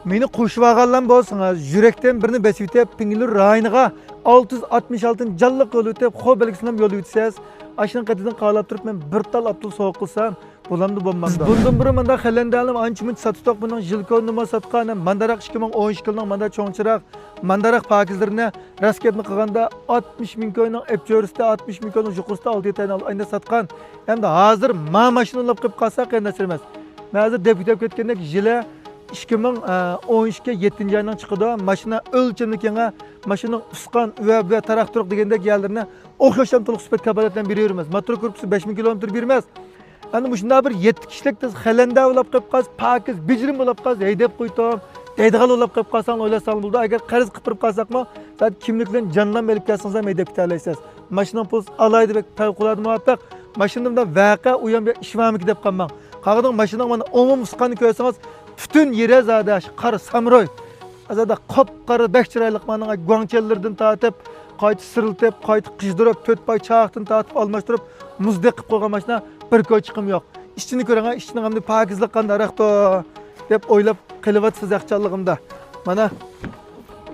Meni qo'shib olganlar bo'lsangiz, yurakdan birini besib o'tib, Pingilur rayoniga 666 jalliq yo'l o'tib, xo'p belgisinam yo'l o'tsangiz, ashun qatidan qolib turib men bir tal aptul sovuq qilsam, bo'lamdi bo'lmamdi. Bundan biri menda xalandalim ancha-muncha satitoq buning jilko nima satgan, mandarak 2012 yilning manda cho'ngchiroq, mandarak pakizlarini rasketni qilganda 60 ming ko'yning epchorisida 60 ming ko'yning yuqurusida 6 tane endi satgan. Endi hozir ma mashinalab qilib qolsak endi emas. Men hozir deputat ketgandek jila 2012 7. aydan chiqdi. Mashina o'lchamlik yana mashina usqan va taraxturuq degandek yerlarni o'xshashdan to'liq sifat kapolatdan beraveramiz. Motor korpusi 5000 kilometr bermas. Endi bu shunda bir 7 kishilik xalanda bo'lib qolib qolsa, pakiz, bijrim bo'lib qolsa, haydab qo'ydim. Deydigan bo'lib qolib qolsang, o'ylasang bo'ldi. Agar qarz qilib qolsakmi, siz kimlikdan jondan belib kelsangiz ham haydab ketalaysiz. Mashina pul alaydi deb favqulodda muvaffaq. Mashinamda vaqa u ham ishvamiki deb qolmang. Qag'iding mashina mana umum usqanni ko'rsangiz, bütün yere zada qara samuray. Azada qop-qara bekçiraylik mana guangchellardan tatib, qayta siriltib, qayta qizdirib, 4 pay chaqdan tatib almashtirib, muzdek qilib qo'ygan mashina bir ko'y chiqim yo'q. İçini ko'ranga, içini hamda pokizlik qandaraqto deb o'ylab qilyapsiz yaxshiligimda. Mana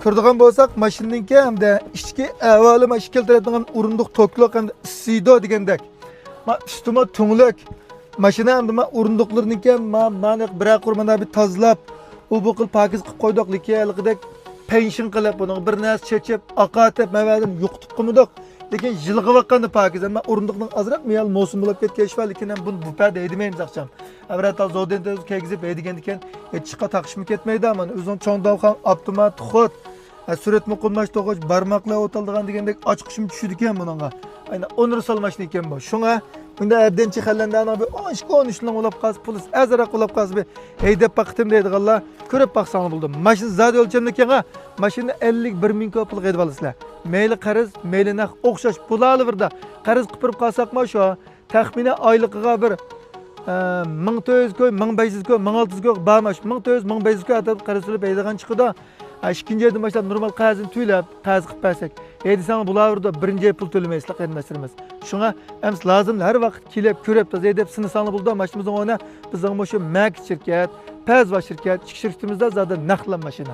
ko'rdigan bo'lsak, mashinaniki hamda ichki avvali mana ikki keltiradigan o'rindiq tokliq hamda sido degandek. Ma ustuma tunglik mashina hamda o'rindiqlarniki mana bir qurmana bir tozlab, bu qil pokiz qilib qo'ydik, lekin pension qilib buni bir narsa chechib, aqatib, mavadim yo'qitib qo'ydik. Lekin jilg'ib oqqanda pokiz, ammo o'rindiqning azroq miyal mavsum bo'lib ketgan, lekin ham bu payda deydimaymiz aqcham. Avrat zodenda kegizib deydigan ekan, chiqqa taqishmi ketmaydi, mana o'zing cho'ngdavxon avtomat xod surat muqimlash to'g'ich barmoqlar o'tildigan degandek ochqishim tushdi ekan buningga. Aynan universal mashina ekan bu. Shunga bunda erdenchi xallandani bir 12-13 yil bo'lib qolsa, pul azroq bo'lib qolsa bir haydab baqtim deydiganlar ko'rib baqsang bo'ldi. Mashina zad o'lchamlikka mashina 51 ming pul qilib olasizlar. Mayli qarz, mayli naq o'xshash pul olib qarz qilib qolsakmi shu taxminan oyligiga bir 1400 ko'y, 1500 ko'y, 1600 ko'y bamash, 1400, 1500 ko'y atab qarz qilib aydagan chiqdi. İkinci aydan başlab normal qazini to'ylab, qaz qilib bersak, aydisan bularda birinchi pul to'lamaysizlar qarindoshlarimiz. Shunga ems lazım har vaqt kelib, ko'rib, tozayib sinisani buldi, mashinamizning o'rni bizning shu Mak shirkat, Pazva shirkat, shirkatimizda zada naqdlan mashina.